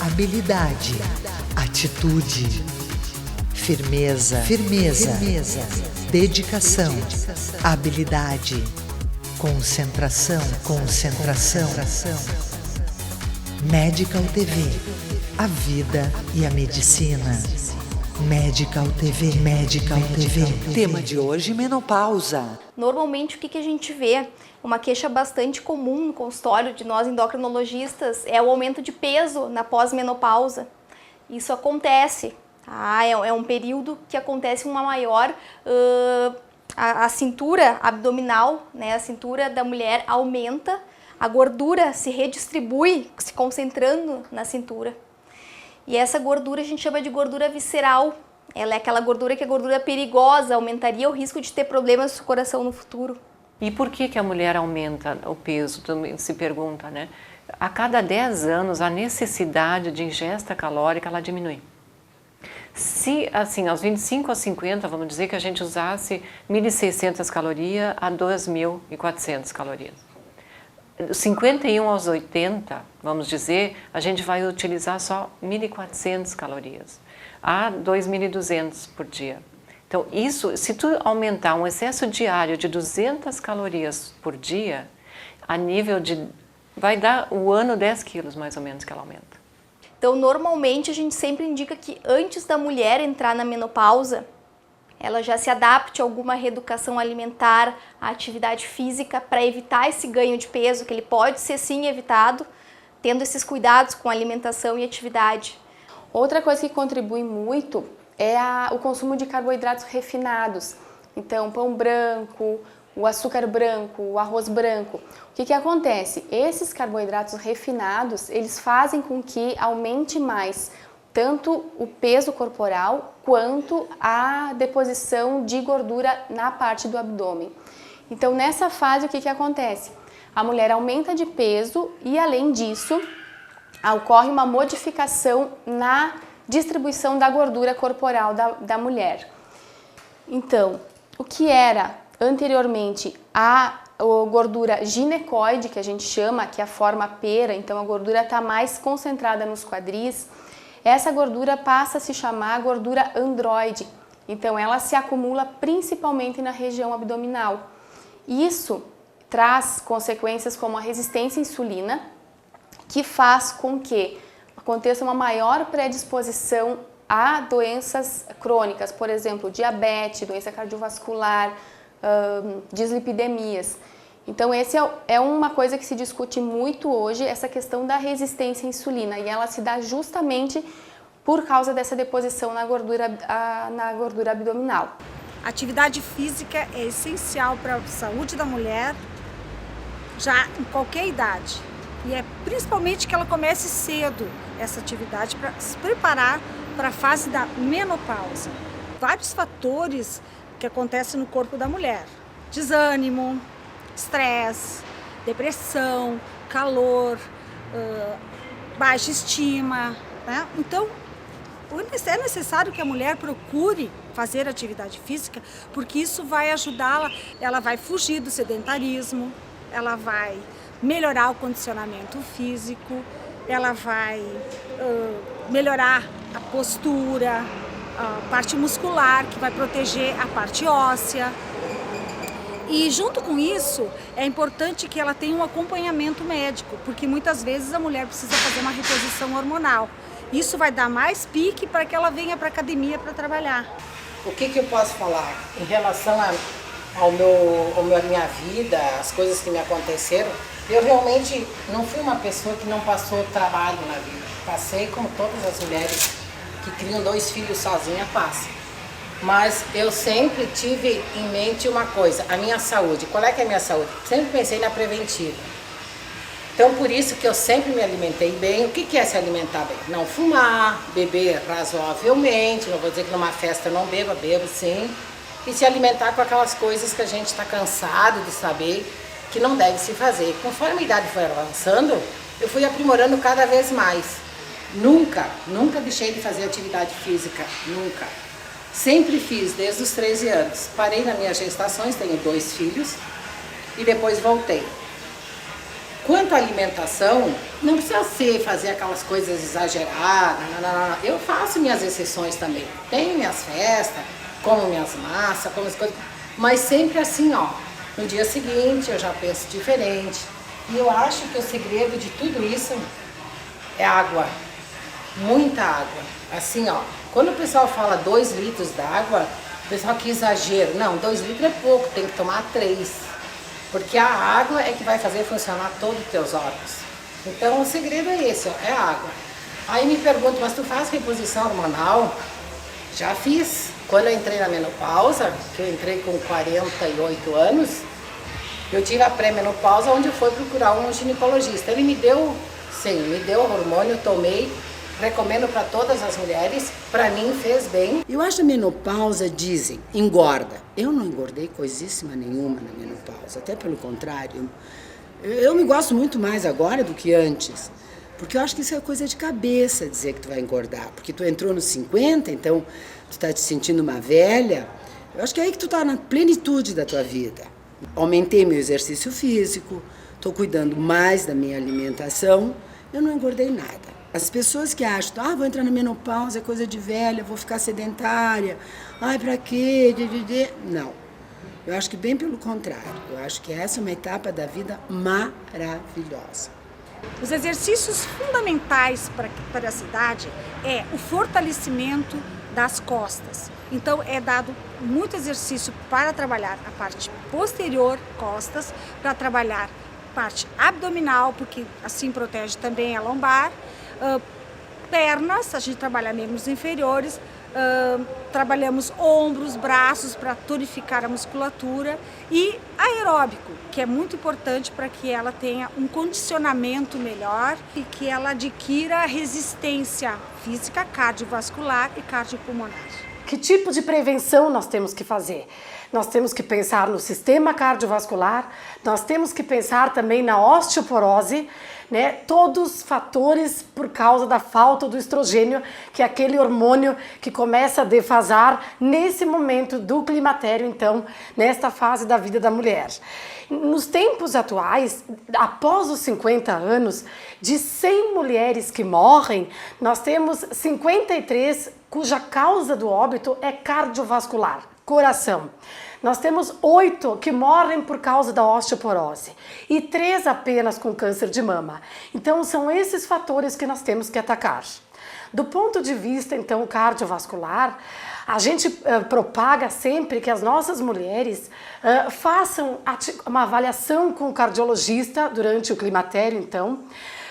habilidade, atitude, firmeza, dedicação, habilidade, concentração. Medical TV, a vida e a medicina. Medical TV. Tema de hoje, menopausa. Normalmente, o que a gente vê? Uma queixa bastante comum no consultório de nós endocrinologistas é o aumento de peso na pós-menopausa. Isso acontece, tá? É um período que acontece uma maior... a cintura abdominal, né? A cintura da mulher aumenta, a gordura se redistribui, se concentrando na cintura. E essa gordura a gente chama de gordura visceral. Ela é aquela gordura que é gordura perigosa, aumentaria o risco de ter problemas do coração no futuro. E por que a mulher aumenta o peso? Também se pergunta, né? A cada 10 anos, a necessidade de ingesta calórica, ela diminui. Se, assim, aos 25 a 50, vamos dizer que a gente usasse 1.600 calorias a 2.400 calorias. 51 aos 80, vamos dizer, a gente vai utilizar só 1.400 calorias a 2.200 por dia. Então, isso, se tu aumentar um excesso diário de 200 calorias por dia, a nível de... vai dar o ano 10 quilos, mais ou menos, que ela aumenta. Então, normalmente, a gente sempre indica que antes da mulher entrar na menopausa, ela já se adapte a alguma reeducação alimentar, a atividade física, para evitar esse ganho de peso, que ele pode ser sim evitado, tendo esses cuidados com alimentação e atividade. Outra coisa que contribui muito é o consumo de carboidratos refinados. Então, pão branco, o açúcar branco, o arroz branco. O que acontece? Esses carboidratos refinados, eles fazem com que aumente mais tanto o peso corporal quanto a deposição de gordura na parte do abdômen. Então, nessa fase, o que acontece? A mulher aumenta de peso e, além disso, ocorre uma modificação na distribuição da gordura corporal da mulher. Então, o que era anteriormente a gordura ginecoide, que a gente chama, que é a forma pera, então a gordura está mais concentrada nos quadris, essa gordura passa a se chamar gordura androide, então ela se acumula principalmente na região abdominal. Isso traz consequências como a resistência à insulina, que faz com que aconteça uma maior predisposição a doenças crônicas, por exemplo, diabetes, doença cardiovascular, dislipidemias. Então, essa é uma coisa que se discute muito hoje, essa questão da resistência à insulina, e ela se dá justamente por causa dessa deposição na gordura abdominal. Atividade física é essencial para a saúde da mulher, já em qualquer idade. E é principalmente que ela comece cedo essa atividade para se preparar para a fase da menopausa. Vários fatores que acontecem no corpo da mulher: desânimo, estresse, depressão, calor, baixa estima, né? Então, é necessário que a mulher procure fazer atividade física, porque isso vai ajudá-la, ela vai fugir do sedentarismo, ela vai melhorar o condicionamento físico, ela vai melhorar a postura, a parte muscular, que vai proteger a parte óssea. E junto com isso, é importante que ela tenha um acompanhamento médico, porque muitas vezes a mulher precisa fazer uma reposição hormonal. Isso vai dar mais pique para que ela venha para a academia para trabalhar. O que eu posso falar em relação à minha vida, as coisas que me aconteceram? Eu realmente não fui uma pessoa que não passou trabalho na vida. Passei como todas as mulheres que criam 2 filhos sozinha passam. Mas eu sempre tive em mente uma coisa, a minha saúde. Qual é que é a minha saúde? Sempre pensei na preventiva. Então, por isso que eu sempre me alimentei bem. O que é se alimentar bem? Não fumar, beber razoavelmente, não vou dizer que numa festa eu não bebo sim. E se alimentar com aquelas coisas que a gente está cansado de saber que não deve se fazer. Conforme a idade foi avançando, eu fui aprimorando cada vez mais. Nunca deixei de fazer atividade física, nunca. Sempre fiz, desde os 13 anos. Parei nas minhas gestações, tenho 2 filhos, e depois voltei. Quanto à alimentação, não precisa fazer aquelas coisas exageradas, não. Eu faço minhas exceções também. Tenho minhas festas, como minhas massas, como as coisas, mas sempre assim, ó. No dia seguinte eu já penso diferente. E eu acho que o segredo de tudo isso é água. Muita água. Assim, ó, quando o pessoal fala 2 litros d'água, o pessoal que exagero. Não, 2 litros é pouco, tem que tomar 3. Porque a água é que vai fazer funcionar todos os teus órgãos. Então o segredo é esse, ó, é a água. Aí me perguntam, mas tu faz reposição hormonal? Já fiz. Quando eu entrei na menopausa, que eu entrei com 48 anos, eu tive a pré-menopausa, onde eu fui procurar um ginecologista. Ele me deu hormônio, tomei, recomendo para todas as mulheres, para mim fez bem. Eu acho que a menopausa, dizem, engorda. Eu não engordei coisíssima nenhuma na menopausa, até pelo contrário. Eu me gosto muito mais agora do que antes, porque eu acho que isso é coisa de cabeça, dizer que tu vai engordar, porque tu entrou nos 50, então tu tá te sentindo uma velha. Eu acho que é aí que tu tá na plenitude da tua vida. Aumentei meu exercício físico, tô cuidando mais da minha alimentação, eu não engordei nada. As pessoas que acham, vou entrar na menopausa, é coisa de velha, vou ficar sedentária, pra quê? Não, eu acho que bem pelo contrário, eu acho que essa é uma etapa da vida maravilhosa. Os exercícios fundamentais para essa idade é o fortalecimento das costas. Então é dado muito exercício para trabalhar a parte posterior, costas, para trabalhar a parte abdominal, porque assim protege também a lombar. Pernas, a gente trabalha membros inferiores, trabalhamos ombros, braços para tonificar a musculatura e aeróbico, que é muito importante para que ela tenha um condicionamento melhor e que ela adquira resistência física, cardiovascular e cardiopulmonar. Que tipo de prevenção nós temos que fazer? Nós temos que pensar no sistema cardiovascular, nós temos que pensar também na osteoporose, né? Todos fatores por causa da falta do estrogênio, que é aquele hormônio que começa a defasar nesse momento do climatério, então, nesta fase da vida da mulher. Nos tempos atuais, após os 50 anos, de 100 mulheres que morrem, nós temos 53 cuja causa do óbito é cardiovascular, coração. Nós temos 8 que morrem por causa da osteoporose e 3 apenas com câncer de mama. Então são esses fatores que nós temos que atacar. Do ponto de vista então cardiovascular, a gente propaga sempre que as nossas mulheres façam uma avaliação com o cardiologista durante o climatério, então,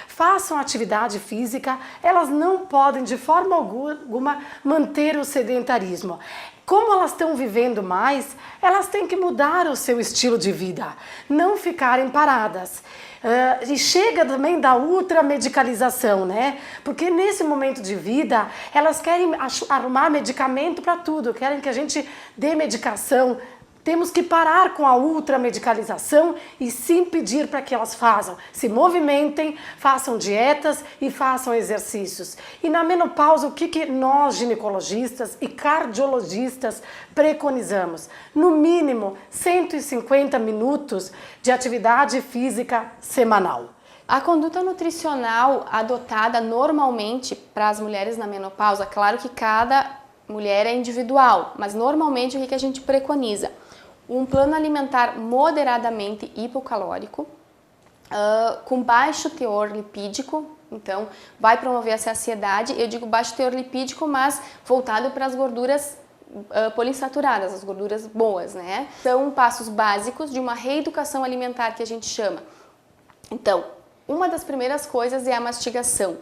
façam atividade física, elas não podem de forma alguma manter o sedentarismo. Como elas estão vivendo mais, elas têm que mudar o seu estilo de vida, não ficarem paradas. E chega também da ultramedicalização, né? Porque nesse momento de vida, elas querem arrumar medicamento para tudo, querem que a gente dê medicação. Temos que parar com a ultramedicalização e sim pedir para que elas se movimentem, façam dietas e façam exercícios. E na menopausa, o que nós ginecologistas e cardiologistas preconizamos? No mínimo 150 minutos de atividade física semanal. A conduta nutricional adotada normalmente para as mulheres na menopausa, claro que cada mulher é individual, mas normalmente o que a gente preconiza? Um plano alimentar moderadamente hipocalórico, com baixo teor lipídico, então vai promover a saciedade. Eu digo baixo teor lipídico, mas voltado para as gorduras poliinsaturadas, as gorduras boas, né? São passos básicos de uma reeducação alimentar que a gente chama. Então, uma das primeiras coisas é a mastigação.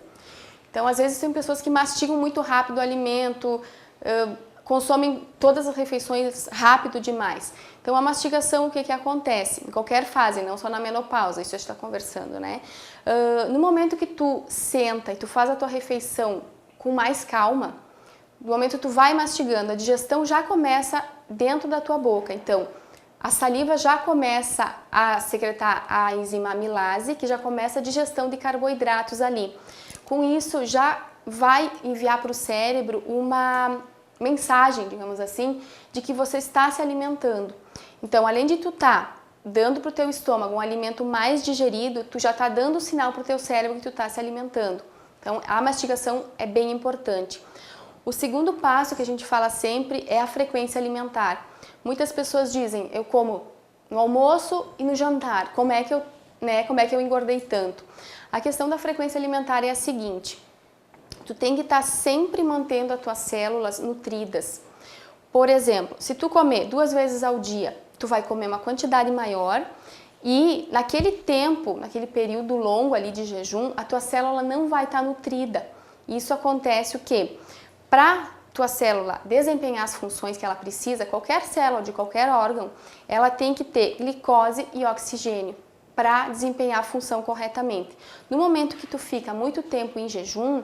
Então, às vezes tem pessoas que mastigam muito rápido o alimento, consomem todas as refeições rápido demais. Então, a mastigação, o que acontece? Em qualquer fase, não só na menopausa, isso a gente está conversando, né? No momento que tu senta e tu faz a tua refeição com mais calma, no momento que tu vai mastigando, a digestão já começa dentro da tua boca. Então, a saliva já começa a secretar a enzima amilase, que já começa a digestão de carboidratos ali. Com isso, já vai enviar para o cérebro uma mensagem, digamos assim, de que você está se alimentando. Então, além de tu estar dando para o teu estômago um alimento mais digerido, tu já está dando o sinal para o teu cérebro que tu está se alimentando. Então, a mastigação é bem importante. O segundo passo que a gente fala sempre é a frequência alimentar. Muitas pessoas dizem, eu como no almoço e no jantar, como é que eu engordei tanto? A questão da frequência alimentar é a seguinte, tu tem que estar sempre mantendo as tuas células nutridas. Por exemplo, se tu comer 2 vezes ao dia, tu vai comer uma quantidade maior e naquele tempo, naquele período longo ali de jejum, a tua célula não vai estar nutrida. Isso acontece o quê? Para tua célula desempenhar as funções que ela precisa, qualquer célula de qualquer órgão, ela tem que ter glicose e oxigênio para desempenhar a função corretamente. No momento que tu fica muito tempo em jejum,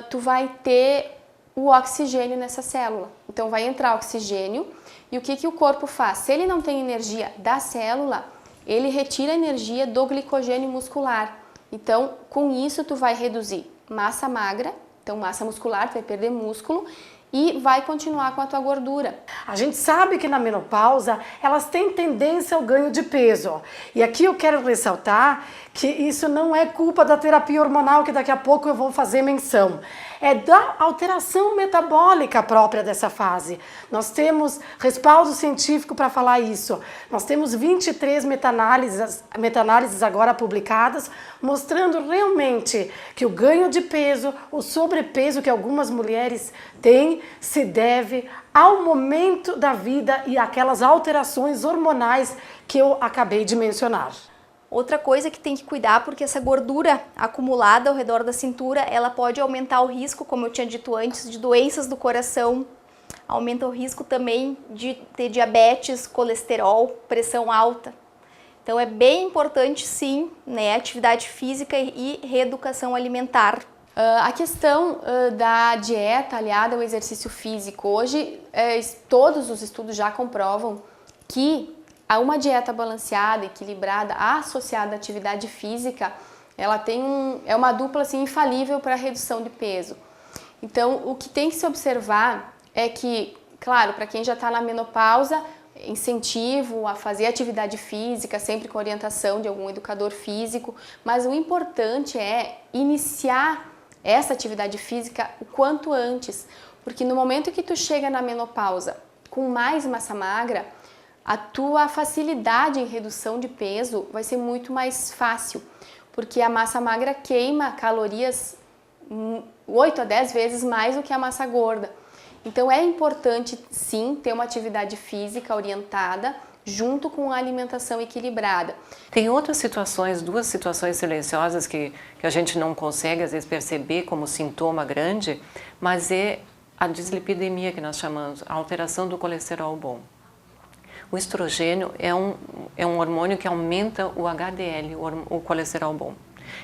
tu vai ter o oxigênio nessa célula. Então vai entrar oxigênio e o que o corpo faz? Se ele não tem energia da célula, ele retira a energia do glicogênio muscular. Então, com isso tu vai reduzir massa magra, então massa muscular, tu vai perder músculo e vai continuar com a tua gordura. A gente sabe que na menopausa elas têm tendência ao ganho de peso. E aqui eu quero ressaltar que isso não é culpa da terapia hormonal, que daqui a pouco eu vou fazer menção. É da alteração metabólica própria dessa fase. Nós temos respaldo científico para falar isso. Nós temos 23 meta-análises agora publicadas, mostrando realmente que o ganho de peso, o sobrepeso que algumas mulheres têm, se deve ao momento da vida e aquelas alterações hormonais que eu acabei de mencionar. Outra coisa que tem que cuidar, porque essa gordura acumulada ao redor da cintura, ela pode aumentar o risco, como eu tinha dito antes, de doenças do coração, aumenta o risco também de ter diabetes, colesterol, pressão alta. Então é bem importante sim, né, atividade física e reeducação alimentar. A questão da dieta aliada ao exercício físico, hoje todos os estudos já comprovam que uma dieta balanceada, equilibrada, associada à atividade física, ela é uma dupla assim, infalível para a redução de peso. Então, o que tem que se observar é que, claro, para quem já está na menopausa, incentivo a fazer atividade física, sempre com orientação de algum educador físico, mas o importante é iniciar essa atividade física o quanto antes, porque no momento que tu chega na menopausa com mais massa magra, a tua facilidade em redução de peso vai ser muito mais fácil, porque a massa magra queima calorias 8 a 10 vezes mais do que a massa gorda. Então é importante sim ter uma atividade física orientada junto com a alimentação equilibrada. Tem outras situações, 2 situações silenciosas que a gente não consegue às vezes perceber como sintoma grande, mas é a dislipidemia que nós chamamos, a alteração do colesterol bom. O estrogênio é um hormônio que aumenta o HDL, o colesterol bom,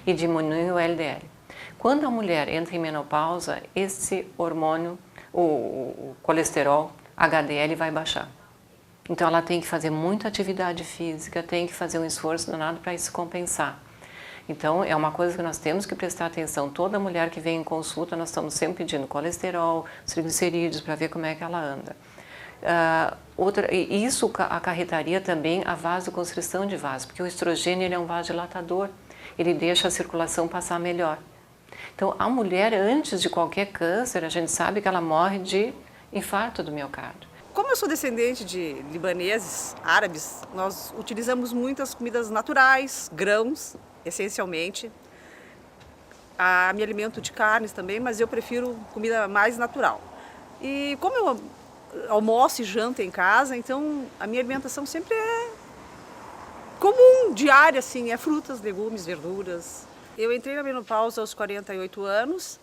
e diminui o LDL. Quando a mulher entra em menopausa, esse hormônio, o colesterol, HDL, vai baixar. Então ela tem que fazer muita atividade física, tem que fazer um esforço danado para isso compensar. Então é uma coisa que nós temos que prestar atenção. Toda mulher que vem em consulta, nós estamos sempre pedindo colesterol, triglicerídeos, para ver como é que ela anda. Isso acarretaria também a vasoconstrição de vaso, porque o estrogênio ele é um vasodilatador, ele deixa a circulação passar melhor. Então, a mulher, antes de qualquer câncer, a gente sabe que ela morre de infarto do miocárdio. Como eu sou descendente de libaneses, árabes, nós utilizamos muitas comidas naturais, grãos, essencialmente. Me alimento de carnes também, mas eu prefiro comida mais natural. E como eu almoço e janto em casa, então a minha alimentação sempre é comum, diária, assim, é frutas, legumes, verduras. Eu entrei na menopausa aos 48 anos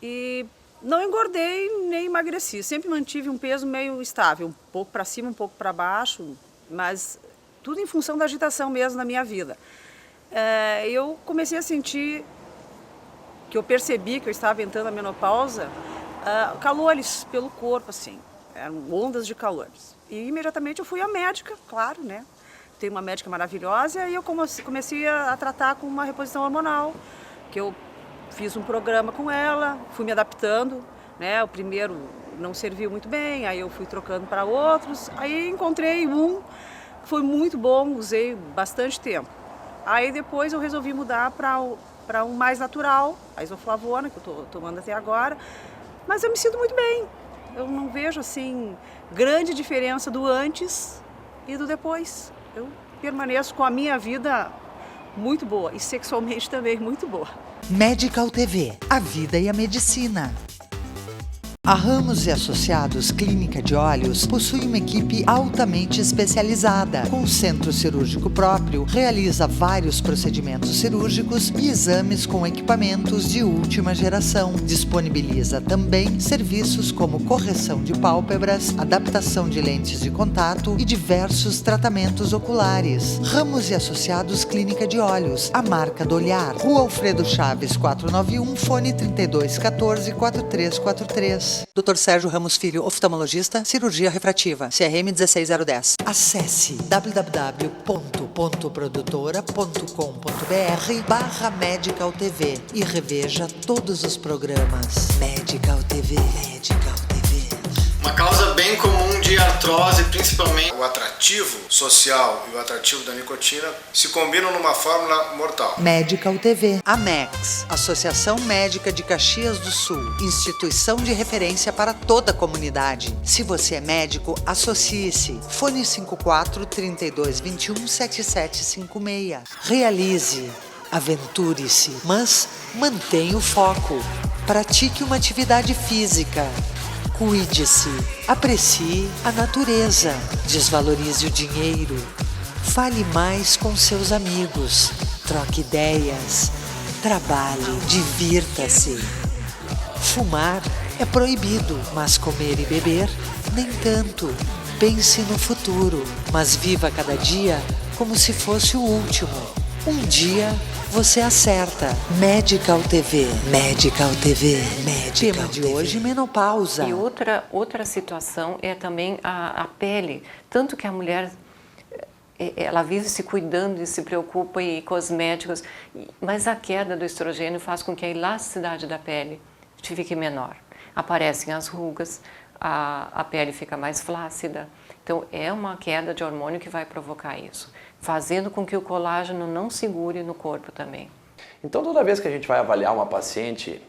e não engordei nem emagreci, sempre mantive um peso meio estável, um pouco para cima, um pouco para baixo, mas tudo em função da agitação mesmo na minha vida. Eu comecei a sentir que eu percebi que eu estava entrando na menopausa, calores pelo corpo, assim. Eram ondas de calores. E imediatamente eu fui à médica, claro, né? Tem uma médica maravilhosa e eu comecei a tratar com uma reposição hormonal, que eu fiz um programa com ela, fui me adaptando, né? O primeiro não serviu muito bem, aí eu fui trocando para outros, aí encontrei um Foi muito bom, usei bastante tempo. Aí depois eu resolvi mudar para um mais natural, a isoflavona, que eu estou tomando até agora. Mas eu me sinto muito bem. Eu não vejo assim grande diferença do antes e do depois. Eu permaneço com a minha vida muito boa e sexualmente também muito boa. Medical TV, a vida e a medicina. A Ramos e Associados Clínica de Olhos possui uma equipe altamente especializada. Com centro cirúrgico próprio, realiza vários procedimentos cirúrgicos e exames com equipamentos de última geração. Disponibiliza também serviços como correção de pálpebras, adaptação de lentes de contato e diversos tratamentos oculares. Ramos e Associados Clínica de Olhos, a marca do olhar. Rua Alfredo Chaves 491, fone 3214-4343. Dr. Sérgio Ramos Filho, oftalmologista, cirurgia refrativa, CRM 16010. Acesse www.produtora.com.br/Medical TV e reveja todos os programas. Medical TV, Medical TV. Uma causa bem comum de artrose, principalmente o atrativo social e o atrativo da nicotina, se combinam numa fórmula mortal. Medical TV. Amex, Associação Médica de Caxias do Sul, instituição de referência para toda a comunidade. Se você é médico, associe-se. Fone 54-3221-7756. Realize, aventure-se, mas mantenha o foco. Pratique uma atividade física. Cuide-se, aprecie a natureza, desvalorize o dinheiro, fale mais com seus amigos, troque ideias, trabalhe, divirta-se. Fumar é proibido, mas comer e beber, nem tanto. Pense no futuro, mas viva cada dia como se fosse o último. Um dia você acerta. Medical TV, Medical TV, Medical Tema de TV. Hoje, menopausa. E outra situação é também a pele. Tanto que a mulher, ela vive se cuidando e se preocupa em cosméticos, mas a queda do estrogênio faz com que a elasticidade da pele fique menor. Aparecem as rugas, a pele fica mais flácida. Então, é uma queda de hormônio que vai provocar isso, fazendo com que o colágeno não segure no corpo também. Então, toda vez que a gente vai avaliar uma paciente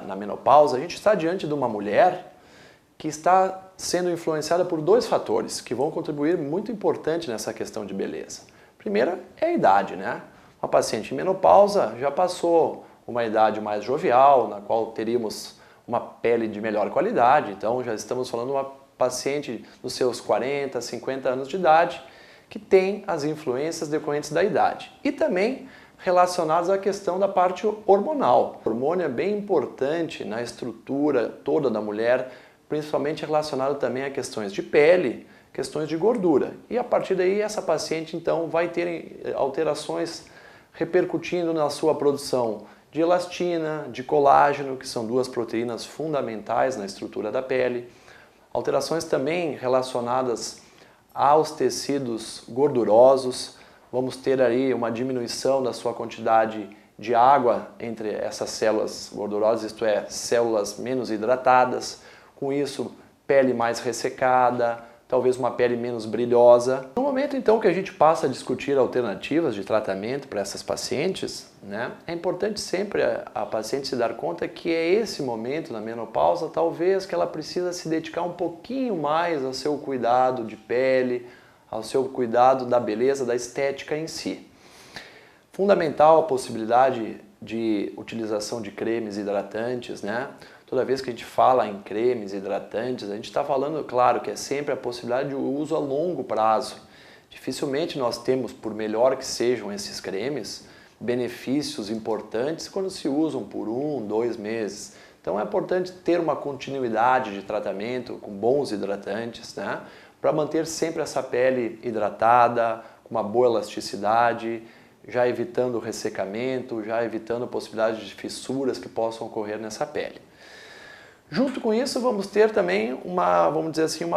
na menopausa, a gente está diante de uma mulher que está sendo influenciada por dois fatores que vão contribuir muito importante nessa questão de beleza. Primeiro é a idade, né? Uma paciente em menopausa já passou uma idade mais jovial, na qual teríamos uma pele de melhor qualidade, então já estamos falando de uma paciente nos seus 40, 50 anos de idade, que tem as influências decorrentes da idade. E também relacionadas à questão da parte hormonal. O hormônio é bem importante na estrutura toda da mulher, principalmente relacionado também a questões de pele, questões de gordura. E a partir daí essa paciente então vai ter alterações repercutindo na sua produção de elastina, de colágeno, que são duas proteínas fundamentais na estrutura da pele. Alterações também relacionadas aos tecidos gordurosos. Vamos ter aí uma diminuição da sua quantidade de água entre essas células gordurosas, isto é, células menos hidratadas. Com isso, pele mais ressecada, talvez uma pele menos brilhosa. No momento então que a gente passa a discutir alternativas de tratamento para essas pacientes, né, é importante sempre a paciente se dar conta que é esse momento na menopausa, talvez que ela precisa se dedicar um pouquinho mais ao seu cuidado de pele, ao seu cuidado da beleza, da estética em si. Fundamental a possibilidade de utilização de cremes hidratantes, né? Toda vez que a gente fala em cremes hidratantes, a gente está falando, claro, que é sempre a possibilidade de uso a longo prazo. Dificilmente nós temos, por melhor que sejam esses cremes, benefícios importantes quando se usam por 1, 2 meses. Então é importante ter uma continuidade de tratamento com bons hidratantes, né? Para manter sempre essa pele hidratada, com uma boa elasticidade, já evitando o ressecamento, já evitando a possibilidade de fissuras que possam ocorrer nessa pele. Junto com isso, vamos ter também vamos dizer assim,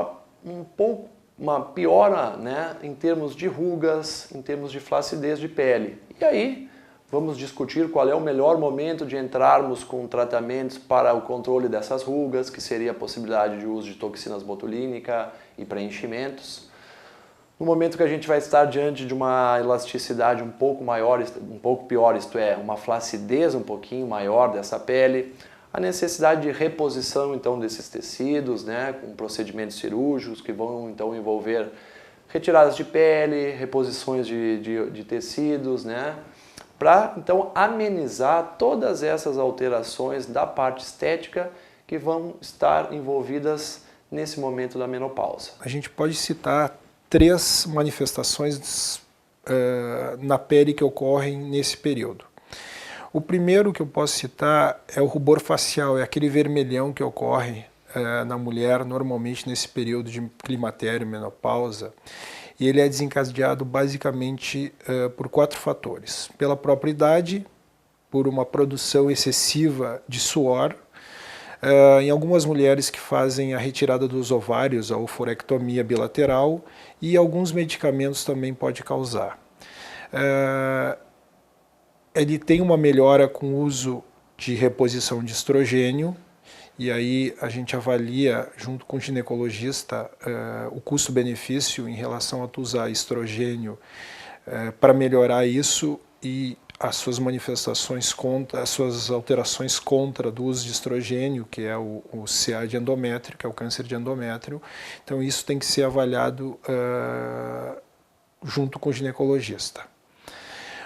uma piora, né, em termos de rugas, em termos de flacidez de pele. E aí, vamos discutir qual é o melhor momento de entrarmos com tratamentos para o controle dessas rugas, que seria a possibilidade de uso de toxinas botulínicas e preenchimentos. No momento que a gente vai estar diante de uma elasticidade um pouco maior, um pouco pior, isto é, uma flacidez um pouquinho maior dessa pele, a necessidade de reposição então desses tecidos, né, com procedimentos cirúrgicos que vão então envolver retiradas de pele, reposições de tecidos, né, para então amenizar todas essas alterações da parte estética que vão estar envolvidas nesse momento da menopausa. A gente pode citar 3 manifestações na pele que ocorrem nesse período. O primeiro que eu posso citar é o rubor facial, é aquele vermelhão que ocorre na mulher normalmente nesse período de climatério, menopausa, e ele é desencadeado basicamente por 4 fatores. Pela própria idade, por uma produção excessiva de suor, em algumas mulheres que fazem a retirada dos ovários, a oforectomia bilateral, e alguns medicamentos também pode causar. Ele tem uma melhora com o uso de reposição de estrogênio, e aí a gente avalia, junto com o ginecologista, o custo-benefício em relação a tu usar estrogênio para melhorar isso e as suas manifestações contra, as suas alterações contra do uso de estrogênio, que é o CA de endométrio, que é o câncer de endométrio. Então isso tem que ser avaliado junto com o ginecologista.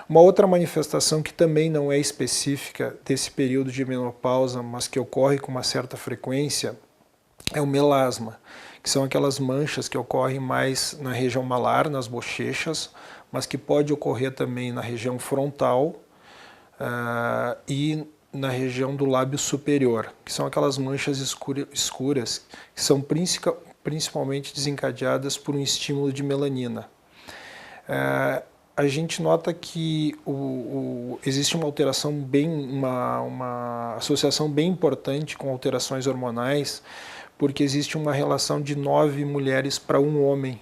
Uma outra manifestação que também não é específica desse período de menopausa, mas que ocorre com uma certa frequência, é o melasma, que são aquelas manchas que ocorrem mais na região malar, nas bochechas, mas que pode ocorrer também na região frontal e na região do lábio superior, que são aquelas manchas escuras que são principalmente desencadeadas por um estímulo de melanina. A gente nota que existe uma alteração uma associação bem importante com alterações hormonais, porque existe uma relação de 9 mulheres para 1 homem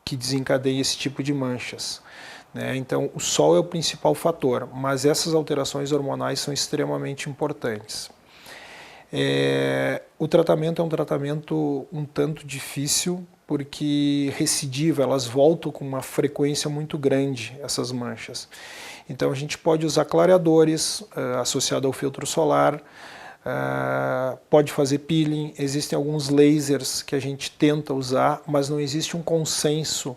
que desencadeia esse tipo de manchas, né? Então, o sol é o principal fator, mas essas alterações hormonais são extremamente importantes. O tratamento é um tratamento um tanto difícil, porque recidiva, elas voltam com uma frequência muito grande, essas manchas. Então, a gente pode usar clareadores associados ao filtro solar, pode fazer peeling, existem alguns lasers que a gente tenta usar, mas não existe um consenso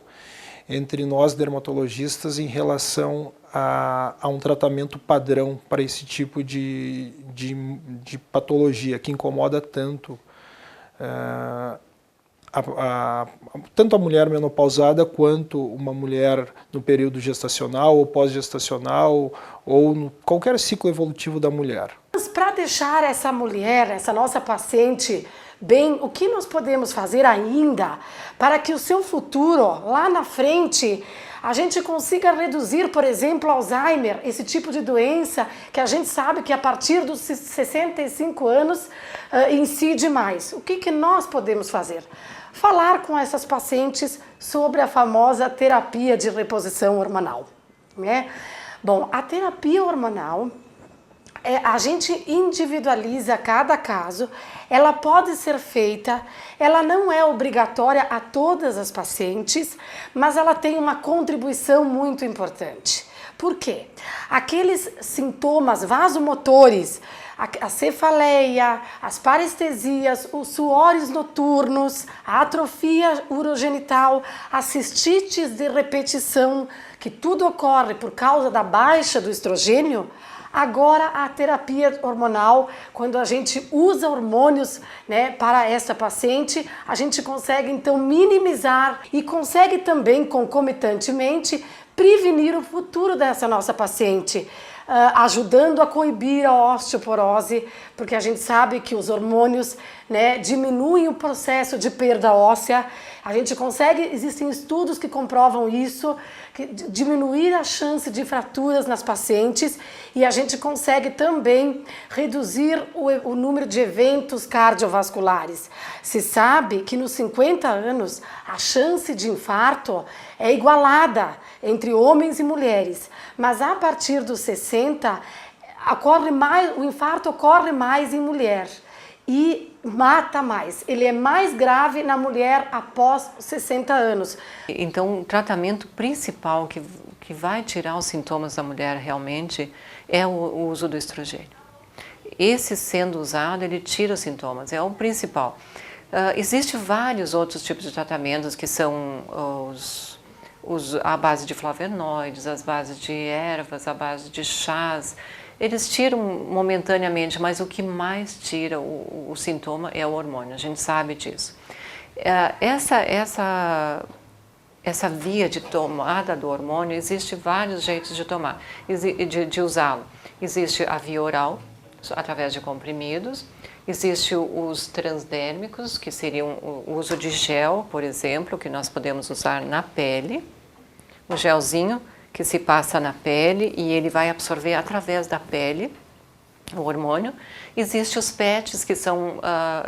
entre nós dermatologistas em relação a um tratamento padrão para esse tipo de patologia que incomoda tanto tanto a mulher menopausada quanto uma mulher no período gestacional ou pós-gestacional ou no qualquer ciclo evolutivo da mulher. Para deixar essa mulher, essa nossa paciente bem, o que nós podemos fazer ainda para que o seu futuro, lá na frente, a gente consiga reduzir, por exemplo, Alzheimer, esse tipo de doença que a gente sabe que a partir dos 65 anos incide mais. O que nós podemos fazer? Falar com essas pacientes sobre a famosa terapia de reposição hormonal, né? Bom, a terapia hormonal, a gente individualiza cada caso, ela pode ser feita, ela não é obrigatória a todas as pacientes, mas ela tem uma contribuição muito importante. Por quê? Aqueles sintomas vasomotores, a cefaleia, as parestesias, os suores noturnos, a atrofia urogenital, as cistites de repetição, que tudo ocorre por causa da baixa do estrogênio. Agora a terapia hormonal, quando a gente usa hormônios, né, para essa paciente, a gente consegue então minimizar e consegue também concomitantemente prevenir o futuro dessa nossa paciente, ajudando a coibir a osteoporose, porque a gente sabe que os hormônios, né, diminuem o processo de perda óssea. A gente consegue, existem estudos que comprovam isso, que diminuir a chance de fraturas nas pacientes, e a gente consegue também reduzir o número de eventos cardiovasculares. Se sabe que nos 50 anos a chance de infarto é igualada entre homens e mulheres, mas a partir dos 60 o infarto ocorre mais em mulher. e mata mais. Ele é mais grave na mulher após 60 anos. Então, o tratamento principal que vai tirar os sintomas da mulher realmente é o uso do estrogênio. Esse sendo usado, ele tira os sintomas, é o principal. Existem vários outros tipos de tratamentos que são a base de flavonoides, as bases de ervas, a base de chás. Eles tiram momentaneamente, mas o que mais tira o sintoma é o hormônio, a gente sabe disso. Essa via de tomada do hormônio, existe vários jeitos de tomar, de usá-lo. Existe a via oral, através de comprimidos, existe os transdérmicos, que seriam o uso de gel, por exemplo, que nós podemos usar na pele, o gelzinho que se passa na pele e ele vai absorver através da pele o hormônio. Existem os PETs, que são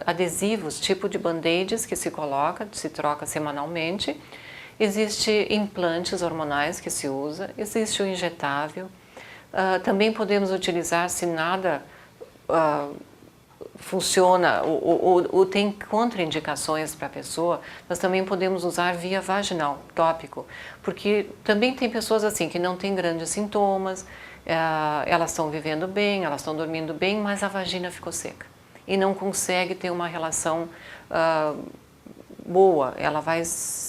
adesivos, tipo de band-aids que se coloca, se troca semanalmente. Existem implantes hormonais que se usa, existe o injetável. Também podemos utilizar, se nada funciona ou tem contraindicações para a pessoa, nós também podemos usar via vaginal, tópico, porque também tem pessoas assim que não têm grandes sintomas, elas estão vivendo bem, elas estão dormindo bem, mas a vagina ficou seca e não consegue ter uma relação boa, ela vai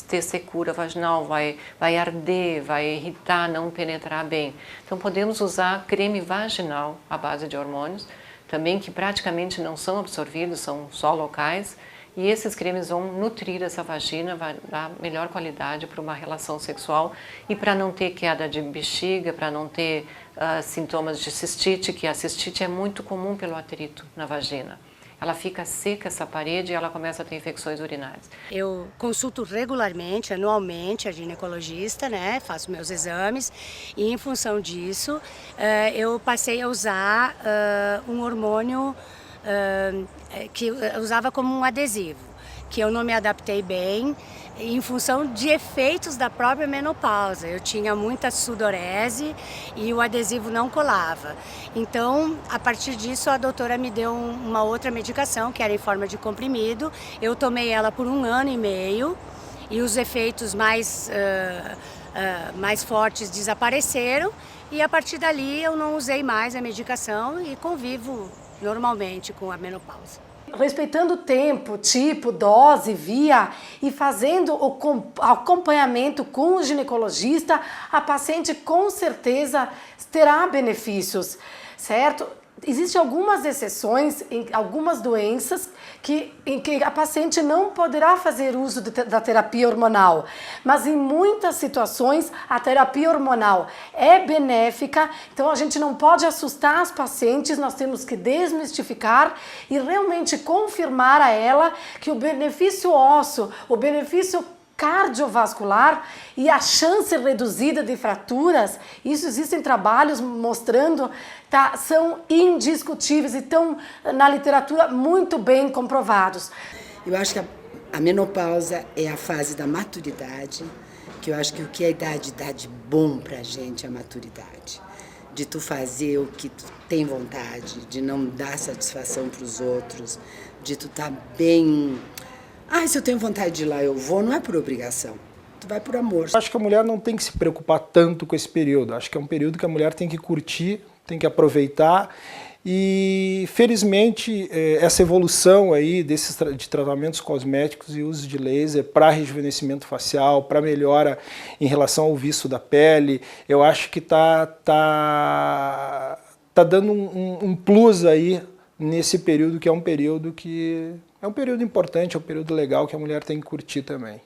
ter secura vaginal, vai arder, vai irritar, não penetrar bem. Então podemos usar creme vaginal à base de hormônios, também que praticamente não são absorvidos, são só locais, e esses cremes vão nutrir essa vagina, vai dar melhor qualidade para uma relação sexual e para não ter queda de bexiga, para não ter sintomas de cistite, que a cistite é muito comum pelo atrito na vagina. Ela fica seca essa parede e ela começa a ter infecções urinárias. Eu consulto regularmente, anualmente, a ginecologista, né? Faço meus exames e em função disso eu passei a usar um hormônio que eu usava como um adesivo, que eu não me adaptei bem em função de efeitos da própria menopausa. Eu tinha muita sudorese e o adesivo não colava. Então, a partir disso, a doutora me deu uma outra medicação, que era em forma de comprimido. Eu tomei ela por 1 ano e meio e os efeitos mais fortes desapareceram. E a partir dali eu não usei mais a medicação e convivo normalmente com a menopausa. Respeitando o tempo, tipo, dose, via e fazendo o acompanhamento com o ginecologista, a paciente com certeza terá benefícios, certo? Existem algumas exceções em algumas doenças em que a paciente não poderá fazer uso da terapia hormonal, mas em muitas situações a terapia hormonal é benéfica, então a gente não pode assustar as pacientes, nós temos que desmistificar e realmente confirmar a ela que o benefício ósseo, o benefício cardiovascular e a chance reduzida de fraturas, isso existem trabalhos mostrando, são indiscutíveis e estão na literatura muito bem comprovados. Eu acho que a menopausa é a fase da maturidade, que eu acho que o que a idade dá de bom pra gente é a maturidade. De tu fazer o que tu tem vontade, de não dar satisfação pros outros, de tu estar bem... se eu tenho vontade de ir lá, eu vou, não é por obrigação, tu vai por amor. Acho que a mulher não tem que se preocupar tanto com esse período, acho que é um período que a mulher tem que curtir, tem que aproveitar e felizmente essa evolução aí de tratamentos cosméticos e uso de laser para rejuvenescimento facial, para melhora em relação ao viço da pele, eu acho que tá dando um plus aí nesse período que é um período importante, é um período legal que a mulher tem que curtir também.